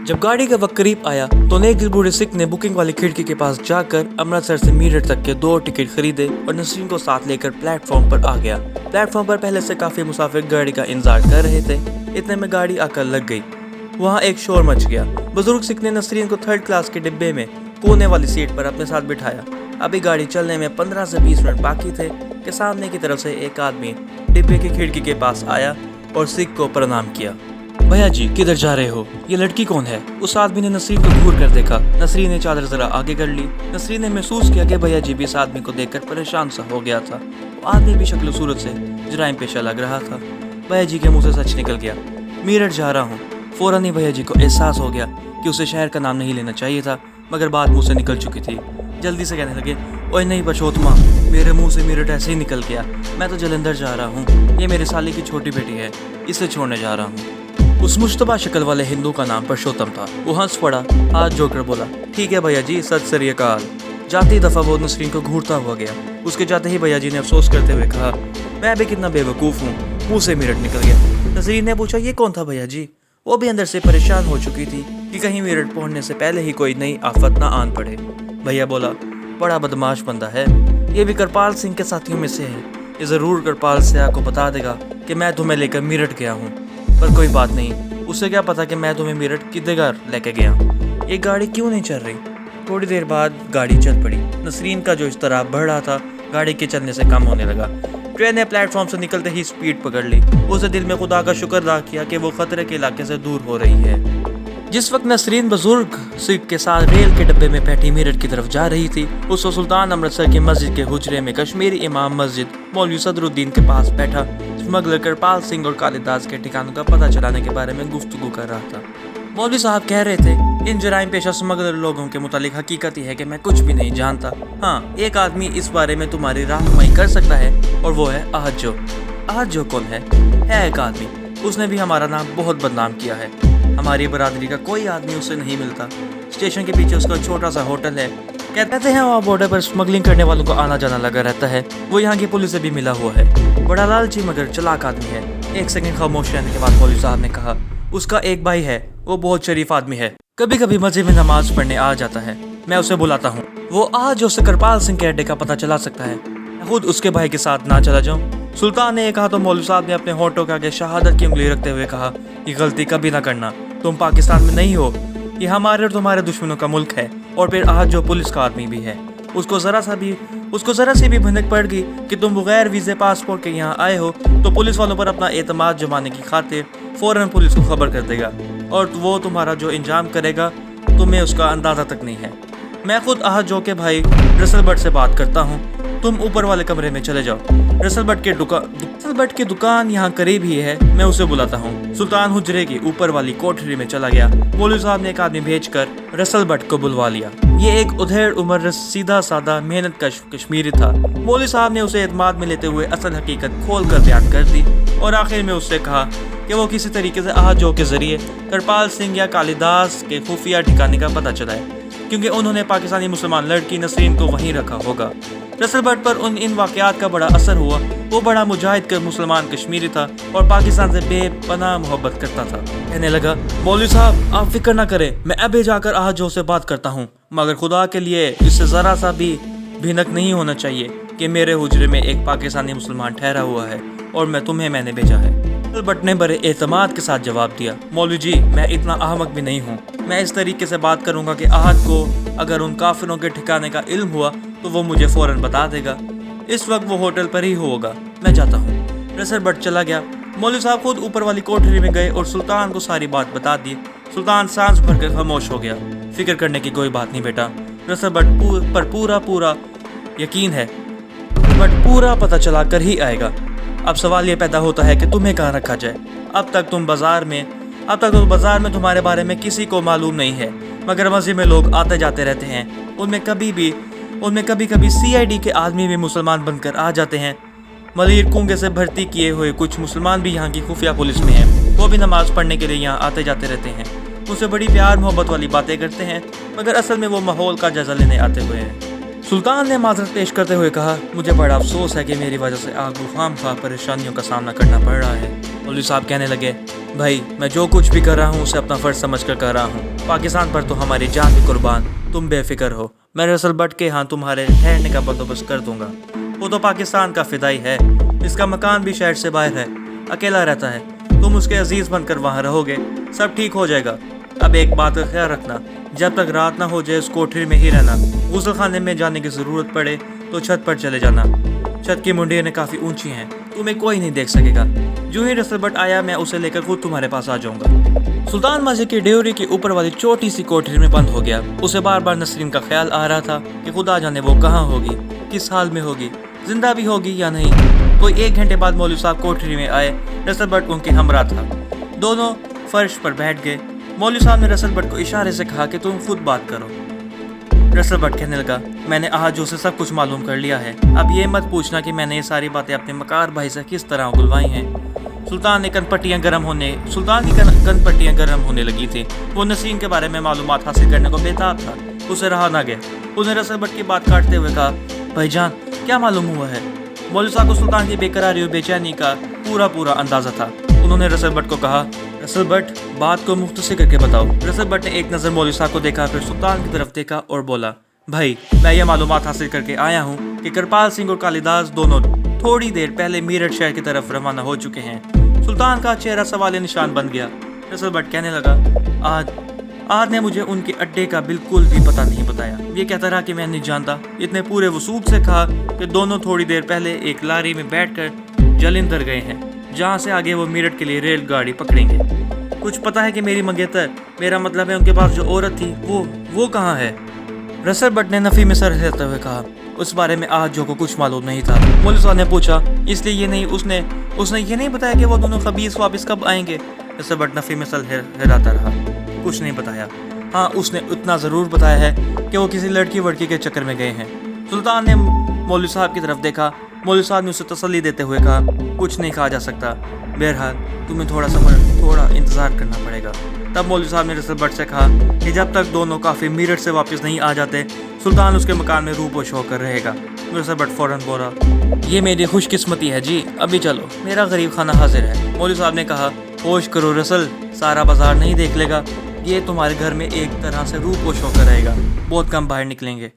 जब गाड़ी का वक्त करीब आया तो नेक दिलबुरे सिख ने बुकिंग वाली खिड़की के पास जाकर अमृतसर से मीरठ तक के 2 टिकट खरीदे और नसरीन को साथ लेकर प्लेटफॉर्म पर आ गया। प्लेटफॉर्म पर पहले से काफी मुसाफिर गाड़ी का इंतजार कर रहे थे। इतने में गाड़ी आकर लग गई। वहाँ एक शोर मच गया। बुजुर्ग सिख ने नसरीन को 3rd क्लास के डिब्बे में कोने वाली सीट पर अपने साथ बिठाया। अभी गाड़ी चलने में 15 से 20 मिनट बाकी थे कि सामने की तरफ से एक आदमी डिब्बे की खिड़की के पास आया और सिख को प्रणाम किया। भैया जी, किधर जा रहे हो? ये लड़की कौन है? उस आदमी ने नसरीन को घूर कर देखा। नसरीन ने चादर जरा आगे कर ली। नसरीन ने महसूस किया कि भैया जी भी इस आदमी को देखकर परेशान सा हो गया था। वो आदमी भी शक्ल सूरत से जराइम पेशा लग रहा था। भैया जी के मुंह से सच निकल गया, मीरठ जा रहा हूँ। फौरन ही भैया जी को एहसास हो गया कि उसे शहर का नाम नहीं लेना चाहिए था, मगर बात मुँह से निकल चुकी थी। जल्दी से कहने लगे, ओए नहीं बशोतमा, मेरे मुंह से मीरठ ऐसे ही निकल गया। मैं तो जलंधर जा रहा हूँ। ये मेरे साले की छोटी बेटी है, इसे छोड़ने जा रहा हूँ। उस मुश्तबा शक्ल वाले हिंदू का नाम परशोत्तम था। वो हंस पड़ा, हाथ जोड़कर बोला, ठीक है भैया जी, सत श्री अकाल। जाती दफा वो नसरीन को घूरता हुआ गया। उसके जाते ही भैया जी ने अफसोस करते हुए कहा, मैं भी कितना बेवकूफ़ हूँ, मुंह से मीरठ निकल गया। नसरीन ने पूछा, ये कौन था भैया जी? वो भी अंदर से परेशान हो चुकी थी कि कहीं मीरठ पहुँचने से पहले ही कोई नई आफत ना आन पड़े। भैया बोला, बड़ा बदमाश बंदा है, ये भी करपाल सिंह के साथियों में से है। ये ज़रूर करपाल सिंह को बता देगा कि मैं तुम्हें लेकर मीरठ गया हूँ। पर कोई बात नहीं, उसे क्या पता कि मैं तुम्हें मीरठ किधर लेके गया। ये गाड़ी क्यों नहीं चल रही? थोड़ी देर बाद गाड़ी चल पड़ी। नसरीन का जो इज़्तिराब बढ़ रहा था गाड़ी के चलने से कम होने लगा। ट्रेन ने प्लेटफॉर्म से निकलते ही स्पीड पकड़ ली। उसे दिल में खुदा का शुक्र अदा किया कि वो खतरे के इलाके से दूर हो रही है। जिस वक्त नसरीन बुजुर्ग सिख के साथ रेल के डब्बे में बैठी मीरठ की तरफ जा रही थी, उस वक्त सुल्तान अमृतसर की मस्जिद के हुजरे में कश्मीरी इमाम मस्जिद मौलवी सदरुद्दीन के पास बैठा स्मगलर करपाल सिंह और कालिदास के ठिकानों का पता चलाने के बारे में गुफ्तगू कर रहा था। मौलवी साहब कह रहे थे, इन जराइम पेशा स्मगलर लोगों के मुतालिक हकीकत है कि मैं कुछ भी नहीं जानता। हाँ, एक आदमी इस बारे में तुम्हारी रहनुमाई कर सकता है और वो है आहजो। आहजो कौन है? एक आदमी, उसने भी हमारा नाम बहुत बदनाम किया है। हमारी बरादरी का कोई आदमी उससे नहीं मिलता। स्टेशन के पीछे उसका छोटा सा होटल है। कहते हैं वहाँ बॉर्डर पर स्मगलिंग करने वालों को आना जाना लगा रहता है। वो यहाँ की पुलिस से भी मिला हुआ है। बड़ा लालची मगर चालाक आदमी है। एक सेकंड खामोश रहने के बाद मौलवी साहब ने कहा, उसका एक भाई है, वो बहुत शरीफ आदमी है, कभी कभी मस्जिद में नमाज पढ़ने आ जाता है। मैं उसे बुलाता हूँ, वो आज उसे करपाल सिंह के अड्डे का पता चला सकता है। मैं खुद उसके भाई के साथ ना चला जाऊँ? सुल्तान ने कहा तो मौलवी साहब ने अपने होठों के आगे शहादत की उंगली रखते हुए कहा, ये गलती कभी ना करना। तुम पाकिस्तान में नहीं हो, ये हमारे और तुम्हारे दुश्मनों का मुल्क है। और फिर आज जो पुलिस का आदमी भी है, उसको जरा सी भी भनक पड़ गई कि तुम बगैर वीज़े पासपोर्ट के यहाँ आए हो, तो पुलिस वालों पर अपना एतमाद जमाने की खातिर फ़ौरन पुलिस को खबर कर देगा और वो तुम्हारा जो इंजाम करेगा तुम्हें उसका अंदाज़ा तक नहीं है। मैं खुद आहजो के भाई रसल भट्ट से बात करता हूँ। तुम ऊपर वाले कमरे में चले जाओ। रसल भट्ट की दुकान यहाँ करीब ही है, मैं उसे बुलाता हूँ। सुल्तान हुजरे की ऊपर वाली कोठरी में चला गया। मौलवी साहब ने एक आदमी भेजकर रसल भट्ट को बुलवा लिया। ये एक उधेड़ उम्र सीधा साधा मेहनत कश कश्मीरी था। मौलवी साहब ने उसे एतमाद में लेते हुए असल हकीकत खोल कर बयान कर दी और आखिर में उससे कहा कि वो किसी तरीके से आहजो के जरिए करपाल सिंह या कालिदास के खुफिया ठिकाने का पता चलाए, क्योंकि उन्होंने पाकिस्तानी मुसलमान लड़की नसरीन को वहीं रखा होगा। रसल भट्ट पर इन वाक़यात का बड़ा असर हुआ। वो बड़ा मुजाहिद कर मुसलमान कश्मीरी था और पाकिस्तान से बेपनाह मोहब्बत करता था। कहने लगा, मौलवी साहब आप फिक्र ना करें, मैं अभी जाकर आहजो से बात करता हूँ, मगर खुदा के लिए इससे ज़रा सा भी भिनक नहीं होना चाहिए कि मेरे हुजरे में एक पाकिस्तानी मुसलमान ठहरा हुआ है और मैंने भेजा है। रसल भट्ट ने बड़े एतमाद के साथ जवाब दिया, मौलवी जी मैं इतना अहमक भी नहीं हूँ। मैं इस तरीके से बात करूँगा कि आहद को अगर उन काफिरों के ठिकाने का इल्म हुआ तो वो मुझे फ़ौरन बता देगा। इस वक्त वो होटल पर ही होगा। मैं जाता हूँ। रसल भट्ट चला गया। मौलवी साहब खुद ऊपर वाली कोठरी में गए और सुल्तान को सारी बात बता दी। सुल्तान सांस भरकर खामोश हो गया। फिक्र करने की कोई बात नहीं बेटा, रसल भट्ट पर पूरा यकीन है, बट पूरा पता चला कर ही आएगा। अब सवाल ये पैदा होता है कि तुम्हें कहाँ रखा जाए। अब तक तो बाजार में तुम्हारे बारे में किसी को मालूम नहीं है, मगर मस्जिद में लोग आते जाते रहते हैं। उनमें कभी कभी CID के आदमी भी मुसलमान बनकर आ जाते हैं। मलीर कुंगे से भर्ती किए हुए कुछ मुसलमान भी यहाँ की खुफिया पुलिस में हैं। वो भी नमाज पढ़ने के लिए यहाँ आते जाते रहते हैं। मुझसे बड़ी प्यार मोहब्बत वाली बातें करते हैं, मगर असल में वो माहौल का जायजा लेने आते हुए हैं। सुल्तान ने माजरत पेश करते हुए कहा, मुझे बड़ा अफसोस है कि मेरी वजह से आपको खामखा परेशानियों का सामना करना पड़ रहा है। मौलवी साहब कहने लगे, भाई मैं जो कुछ भी कर रहा हूँ उसे अपना फ़र्ज समझ कर रहा हूँ। पाकिस्तान पर तो हमारी जान भी कुर्बान, तुम बेफिक्र हो। मैं रसल बट के यहाँ तुम्हारे ठहरने का बंदोबस्त कर दूंगा। वो तो पाकिस्तान का फ़िदाई है, इसका मकान भी शहर से बाहर है, अकेला रहता है। तुम उसके अजीज़ बनकर वहाँ रहोगे, सब ठीक हो जाएगा। अब एक बात का ख्याल रखना, जब तक रात ना हो जाए उस कोठरी में ही रहना। गुस्ल खाने में जाने की ज़रूरत पड़े तो छत पर चले जाना। छत की मुंडियाँ काफ़ी ऊंची हैं, तुम्हें कोई नहीं देख सकेगा। जो ही रसल बट आया मैं उसे लेकर खुद तुम्हारे पास आ जाऊंगा। सुल्तान मस्जिद की ड्योरी के ऊपर वाली छोटी सी कोठरी में बंद हो गया। उसे बार बार नसरीन का ख्याल आ रहा था कि खुदा जाने वो कहाँ होगी, किस हाल में होगी, जिंदा भी होगी या नहीं। कोई 1 घंटे बाद मौलवी साहब कोठरी में आए। रसल बट उनके हमरा था। दोनों फर्श पर बैठ गए। मौलवी साहब ने रसल बट को इशारे से कहा कि तुम खुद बात करो। रसल बट कहने लगा, मैंने आहाजो से सब कुछ मालूम कर लिया है। अब ये मत पूछना कि मैंने ये सारी बातें अपने मकार भाई से किस तरह उगलवाई हैं। सुल्तान की कनपट्टियाँ गर्म होने लगी थी। वो नसीम के बारे में मालूमात हासिल करने को बेताब था। उसे रहा ना गया। उसने रसल बट की बात काटते हुए कहा, भाईजान क्या मालूम हुआ है? मौलवी साहब को सुल्तान की बेकरारी और बेचैनी का पूरा अंदाजा था। उन्होंने रसल बट को कहा, रसल बट बात को मुख्तसर करके बताओ। रसल बट ने एक नज़र मौलवी साहब को देखा, फिर सुल्तान की तरफ देखा और बोला, भाई मैं ये मालूमात हासिल करके आया हूँ कि करपाल सिंह और कालिदास दोनों थोड़ी देर पहले मीरठ शहर की तरफ रवाना हो चुके हैं। सुल्तान का चेहरा सवाल निशान बन गया। रसल बट कहने लगा, आज ने मुझे उनके अड्डे का बिल्कुल भी पता नहीं बताया। ये कहता रहा कि मैं नहीं जानता। इतने पूरे वसूब से कहा कि दोनों थोड़ी देर पहले एक लारी में बैठकर जलंधर गए हैं, जहाँ से आगे वो मीरठ के लिए रेलगाड़ी पकड़ेंगे। कुछ पता है कि मेरी मंगेतर, मेरा मतलब है उनके पास जो औरत थी, वो कहाँ है? रसल बट ने नफ़ी में सर हिलाते हुए कहा, उस बारे में आज जो को कुछ मालूम नहीं था। मौलवी साहब ने पूछा, इसलिए ये नहीं उसने ये नहीं बताया कि वो दोनों खबीस वापस कब आएंगे? रसल बट नफ़ी में सर हिलाता रहा, कुछ नहीं बताया। हाँ, उसने इतना ज़रूर बताया है कि वो किसी लड़की वड़की के चक्कर में गए हैं। सुल्तान ने मौलवी साहब की तरफ देखा। मौलवी साहब ने उसे तसल्ली देते हुए कहा, कुछ नहीं कहा जा सकता, बहरहाल तुम्हें थोड़ा इंतज़ार करना पड़ेगा। तब मौलवी साहब ने रसल बट से कहा कि जब तक दोनों काफ़ी मीरठ से वापस नहीं आ जाते, सुल्तान उसके मकान में रूपोश होकर रहेगा। रसल बट फ़ौरन बोला, ये मेरी खुशकिस्मती है जी, अभी चलो, मेरा गरीब खाना हाजिर है। मौलवी साहब ने कहा, होश करो रसल, सारा बाजार नहीं देख लेगा। ये तुम्हारे घर में एक तरह से रूपोश होकर रहेगा, बहुत कम बाहर निकलेंगे।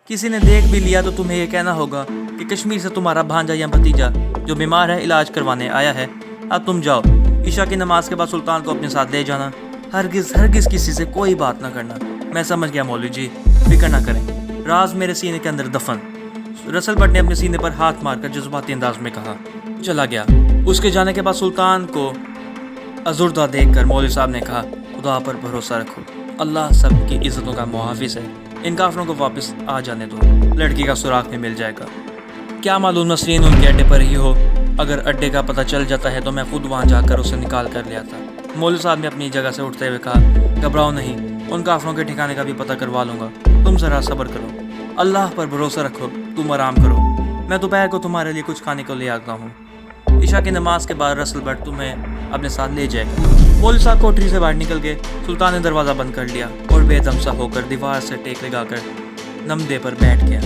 किसी ने देख भी लिया तो तुम्हें यह कहना होगा कि कश्मीर से तुम्हारा भांजा या भतीजा जो बीमार है इलाज करवाने आया है। अब तुम जाओ, ईशा की नमाज के बाद सुल्तान को अपने साथ ले जाना। हरगिज़ किसी से कोई बात ना करना। मैं समझ गया मौलवी जी, फिक्र ना करें, राज मेरे सीने के अंदर दफन। रसल बट ने अपने सीने पर हाथ मारकर जज्बाती अंदाज में कहा, चला गया। उसके जाने के बाद सुल्तान को अजुर्दा देखकर मौलवी साहब ने कहा, खुदा पर भरोसा रखो, अल्लाह सबकी इज्जतों का मुहाफिज है। इन काफरों को वापस आ जाने दो, लड़की का सुराग में मिल जाएगा। क्या मालूम नसरीन उनके अड्डे पर ही हो। अगर अड्डे का पता चल जाता है तो मैं खुद वहाँ जाकर उसे निकाल कर ले आता। मौलवी साहब ने अपनी जगह से उठते हुए कहा, घबराओ नहीं, उन काफरों के ठिकाने का भी पता करवा लूँगा। तुम ज़रा सब्र करो, अल्लाह पर भरोसा रखो, तुम आराम करो। मैं दोपहर को तुम्हारे लिए कुछ खाने को ले आता हूँ। ईशा की नमाज के बाद रसल बट तुम्हें अपने साथ ले जाएगा। मौलवी साहब कोठरी से बाहर निकल गए। सुल्तान ने दरवाज़ा बंद कर लिया और बेदम सा होकर दीवार से टेक लगाकर नमदे पर बैठ गया।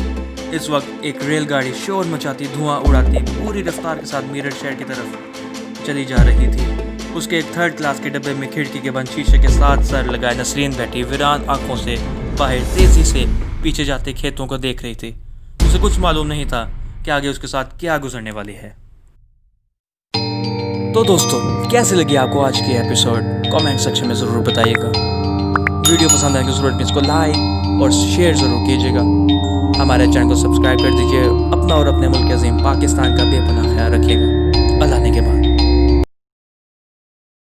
इस वक्त एक रेलगाड़ी शोर मचाती, धुआं उड़ाती पूरी रफ्तार के साथ मीरठ शहर की तरफ चली जा रही थी। उसके एक 3rd क्लास के डब्बे में खिड़की के बंद शीशे के साथ सर लगाए नसरीन बैठी वीरान आंखों से बाहर तेजी से पीछे जाते खेतों को देख रही थी। उसे कुछ मालूम नहीं था कि आगे उसके साथ क्या गुजरने वाली है। तो दोस्तों, कैसे लगी आपको आज की एपिसोड? कमेंट सेक्शन में ज़रूर बताइएगा। वीडियो पसंद आने की ज़रूरत में इसको लाइक और शेयर ज़रूर कीजिएगा। हमारे चैनल को सब्सक्राइब कर दीजिए। अपना और अपने मुल्क अज़ीम पाकिस्तान का बेपनाह ख्याल रखिएगा। अल्लाह ने के बाद।